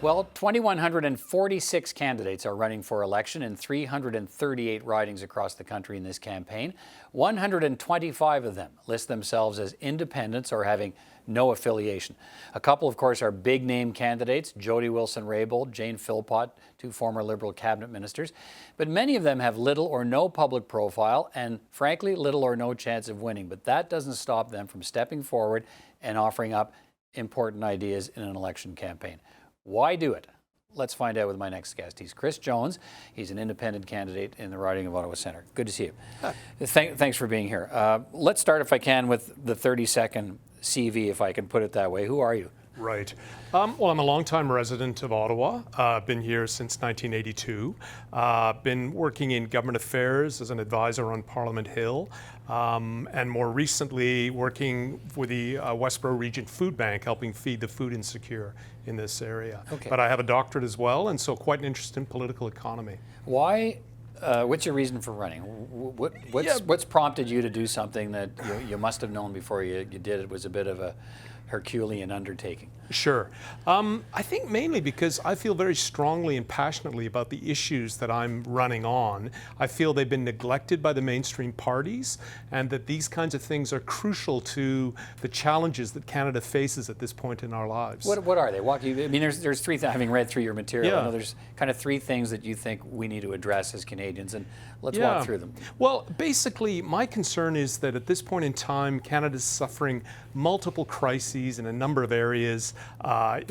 Well, 2,146 candidates are running for election in 338 ridings across the country in this campaign. 125 of them list themselves as independents or having no affiliation. A couple, of course, are big-name candidates, Jody Wilson-Raybould, Jane Philpott, two former Liberal cabinet ministers. But many of them have little or no public profile and, frankly, little or no chance of winning. But that doesn't stop them from stepping forward and offering up important ideas in an election campaign. Why do it? Let's find out with my next guest. He's Chris Jones. He's an independent candidate in the riding of Ottawa-Centre. Good to see you. Hi. Thanks for being here. Let's start, if I can, with the 30-second CV, if I can put it that way. Who are you? Right. Well, I'm a longtime resident of Ottawa. Been here since 1982. Been working in government affairs as an advisor on Parliament Hill, and more recently working with the Westboro Region Food Bank, helping feed the food insecure in this area. Okay. But I have a doctorate as well, and so quite an interest in political economy. Why? What's your reason for running? What's prompted you to do something that you must have known before you did it was a bit of a Herculean undertaking? Sure. I think mainly because I feel very strongly and passionately about the issues that I'm running on. I feel they've been neglected by the mainstream parties, and that these kinds of things are crucial to the challenges that Canada faces at this point in our lives. What are they? I mean, there's three things, having read through your material, I know there's kind of three things that you think we need to address as Canadians, and let's walk through them. Well, basically, my concern is that at this point in time, Canada's suffering multiple crises in a number of areas.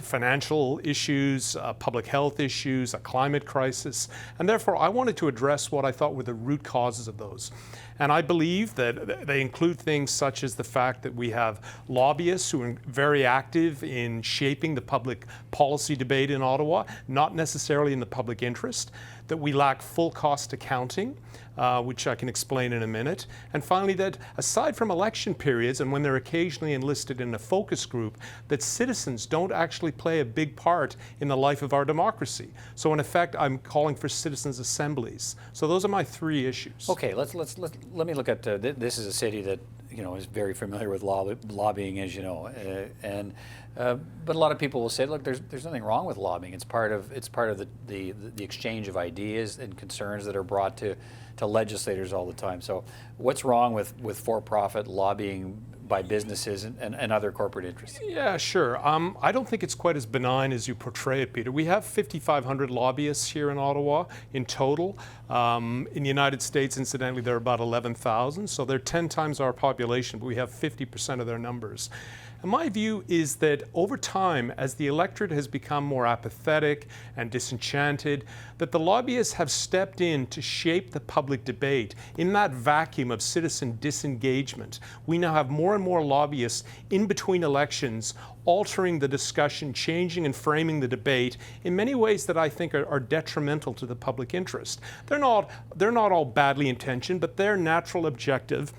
Financial issues, public health issues, a climate crisis, and therefore I wanted to address what I thought were the root causes of those. And I believe that they include things such as the fact that we have lobbyists who are very active in shaping the public policy debate in Ottawa, not necessarily in the public interest, that we lack full cost accounting, which I can explain in a minute. And finally, that aside from election periods and when they're occasionally enlisted in a focus group, that citizens don't actually play a big part in the life of our democracy. So in effect, I'm calling for citizens' assemblies. So those are my three issues. Okay, let me look at, this is a city that, is very familiar with lobbying, as you know, but a lot of people will say, look, there's nothing wrong with lobbying. It's part of the exchange of ideas and concerns that are brought to legislators all the time. So what's wrong with for-profit lobbying by businesses and other corporate interests? Yeah, sure. I don't think it's quite as benign as you portray it, Peter. We have 5,500 lobbyists here in Ottawa in total. In the United States, incidentally, there are about 11,000, so they're 10 times our population, but we have 50% of their numbers. And my view is that over time, as the electorate has become more apathetic and disenchanted, that the lobbyists have stepped in to shape the public debate. In that vacuum of citizen disengagement, we now have more and more lobbyists in between elections altering the discussion, changing and framing the debate in many ways that I think are detrimental to the public interest. They're not all badly intentioned, but their natural objective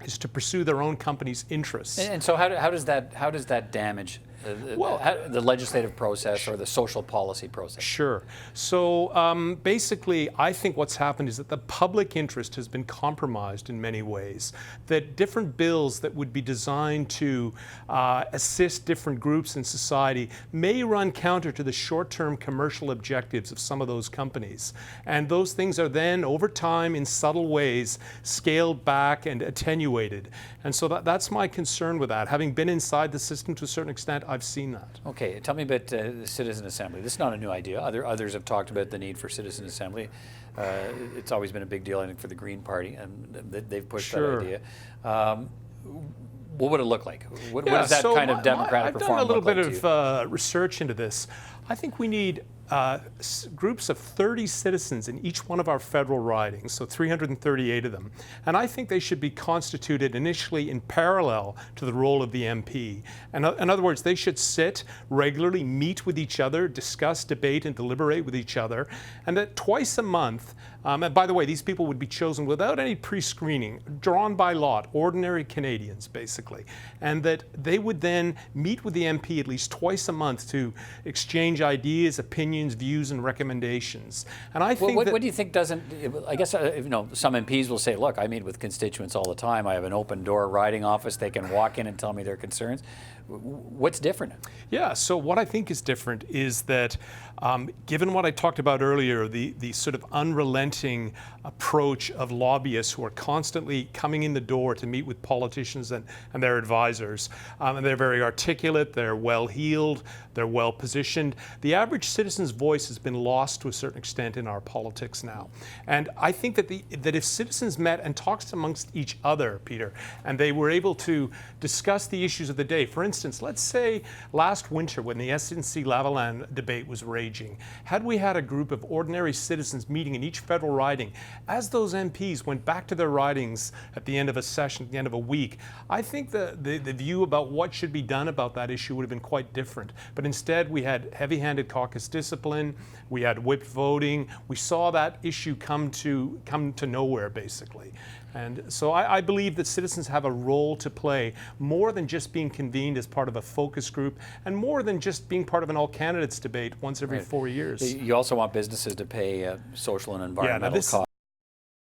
is to pursue their own company's interests. And so how does that damage the legislative process or the social policy process? Sure. So basically, I think what's happened is that the public interest has been compromised in many ways, that different bills that would be designed to assist different groups in society may run counter to the short-term commercial objectives of some of those companies. And those things are then, over time, in subtle ways, scaled back and attenuated. And so that's my concern with that. Having been inside the system to a certain extent, I've seen that. Okay, tell me about the citizen assembly. This is not a new idea. Others have talked about the need for citizen assembly. It's always been a big deal, I think, for the Green Party, and they've pushed that idea. What would it look like? What does that kind of democratic reform look like? I've done a little bit of research into this. I think we need groups of 30 citizens in each one of our federal ridings, so 338 of them. And I think they should be constituted initially in parallel to the role of the MP. And in other words, they should sit regularly, meet with each other, discuss, debate, and deliberate with each other. And that twice a month, and by the way, these people would be chosen without any pre-screening, drawn by lot, ordinary Canadians, basically. And that they would then meet with the MP at least twice a month to exchange ideas, opinions, views, and recommendations. And I think what do you think doesn't, I guess, some MPs will say, look, I meet with constituents all the time. I have an open door riding office. They can walk in and tell me their concerns. What's different? Yeah, so what I think is different is that given what I talked about earlier, the sort of unrelenting approach of lobbyists who are constantly coming in the door to meet with politicians and their advisors, and they're very articulate, they're well-heeled, they're well-positioned. The average citizen's voice has been lost to a certain extent in our politics now. And I think that if citizens met and talked amongst each other, Peter, and they were able to discuss the issues of the day. For instance, let's say last winter when the SNC-Lavalin debate was raging, had we had a group of ordinary citizens meeting in each federal riding, as those MPs went back to their ridings at the end of a session, at the end of a week, I think the view about what should be done about that issue would have been quite different. But instead we had heavy-handed caucus discipline, we had whipped voting, we saw that issue come to nowhere basically. And so I believe that citizens have a role to play, more than just being convened as part of a focus group, and more than just being part of an all-candidates debate once every 4 years. You also want businesses to pay social and environmental costs.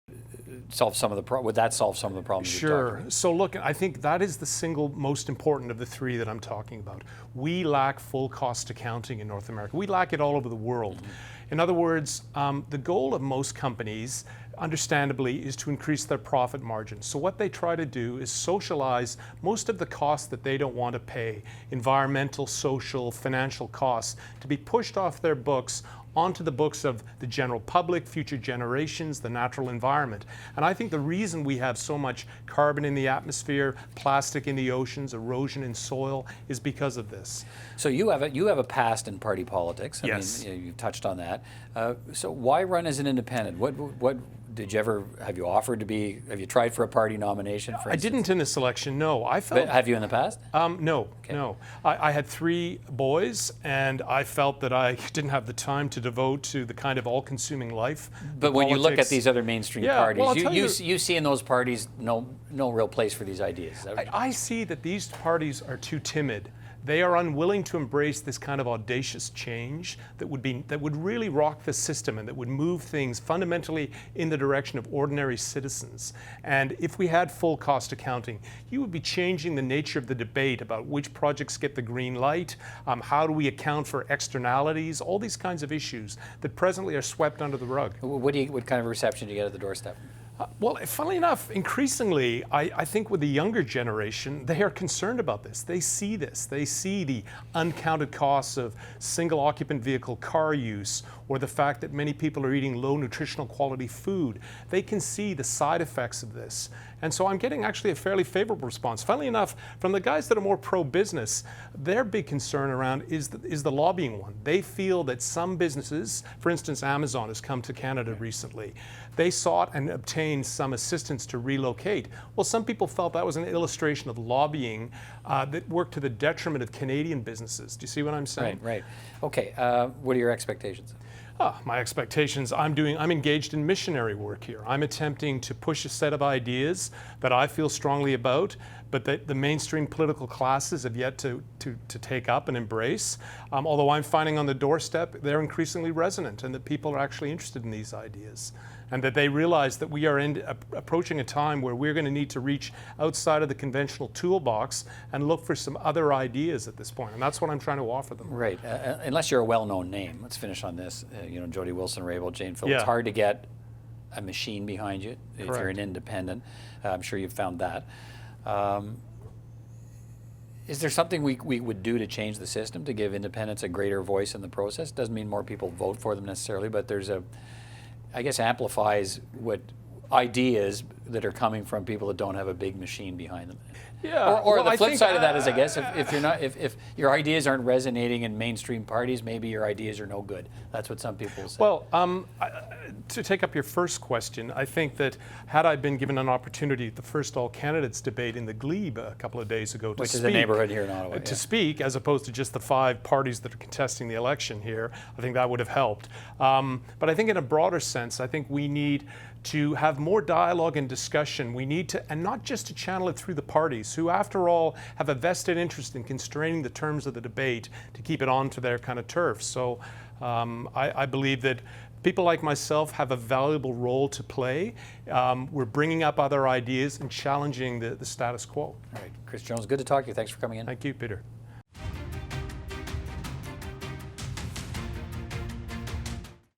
Would that solve some of the problems? Sure. So look, I think that is the single most important of the three that I'm talking about. We lack full cost accounting in North America. We lack it all over the world. Mm-hmm. In other words, the goal of most companies, understandably, is to increase their profit margins. So what they try to do is socialize most of the costs that they don't want to pay, environmental, social, financial costs, to be pushed off their books onto the books of the general public, future generations, the natural environment. And I think the reason we have so much carbon in the atmosphere, plastic in the oceans, erosion in soil, is because of this. So you have a past in party politics. Yes. I mean, you touched on that. So why run as an independent? What did you ever, have you tried for a party nomination, for instance? I didn't in this election, no. But have you in the past? No, okay. No. I had 3 boys, and I felt that I didn't have the time to devote to the kind of all-consuming life. But when you look at these other mainstream parties, well, you see in those parties no real place for these ideas. I see that these parties are too timid. They are unwilling to embrace this kind of audacious change that would really rock the system and that would move things fundamentally in the direction of ordinary citizens. And if we had full cost accounting, you would be changing the nature of the debate about which projects get the green light, how do we account for externalities, all these kinds of issues that presently are swept under the rug. What kind of reception do you get at the doorstep? Well, funnily enough, increasingly, I think with the younger generation, they are concerned about this. They see this. They see the uncounted costs of single occupant vehicle car use, or the fact that many people are eating low nutritional quality food. They can see the side effects of this. And so I'm getting actually a fairly favorable response. Funnily enough, from the guys that are more pro-business, their big concern around is the lobbying one. They feel that some businesses, for instance, Amazon has come to Canada recently, they sought and obtained some assistance to relocate. Well, some people felt that was an illustration of lobbying that worked to the detriment of Canadian businesses. Do you see what I'm saying? Right. Okay. What are your expectations? My expectations, I'm engaged in missionary work here. I'm attempting to push a set of ideas that I feel strongly about, but that the mainstream political classes have yet to take up and embrace. Although I'm finding on the doorstep, they're increasingly resonant and that people are actually interested in these ideas. And that they realize that we are approaching a time where we're going to need to reach outside of the conventional toolbox and look for some other ideas at this point. And that's what I'm trying to offer them. Right. Unless you're a well-known name. Let's finish on this. Jody Wilson-Raybould, Jane Phillips. It's hard to get a machine behind you if you're an independent. I'm sure you've found that. Is there something we would do to change the system to give independents a greater voice in the process? Doesn't mean more people vote for them necessarily, but there's I guess amplifies what ideas that are coming from people that don't have a big machine behind them. Yeah. Or the flip side of that is, I guess, if your ideas aren't resonating in mainstream parties, maybe your ideas are no good. That's what some people say. Well, to take up your first question, I think that had I been given an opportunity at the first all-candidates debate in the Glebe a couple of days ago which is a neighborhood here in Ottawa, to speak, as opposed to just the 5 parties that are contesting the election here, I think that would have helped. But I think in a broader sense, I think we need to have more dialogue and discussion. We need to, and not just to channel it through the parties, who after all have a vested interest in constraining the terms of the debate to keep it onto their kind of turf. So I believe that people like myself have a valuable role to play. We're bringing up other ideas and challenging the status quo. All right, Chris Jones, good to talk to you. Thanks for coming in. Thank you, Peter.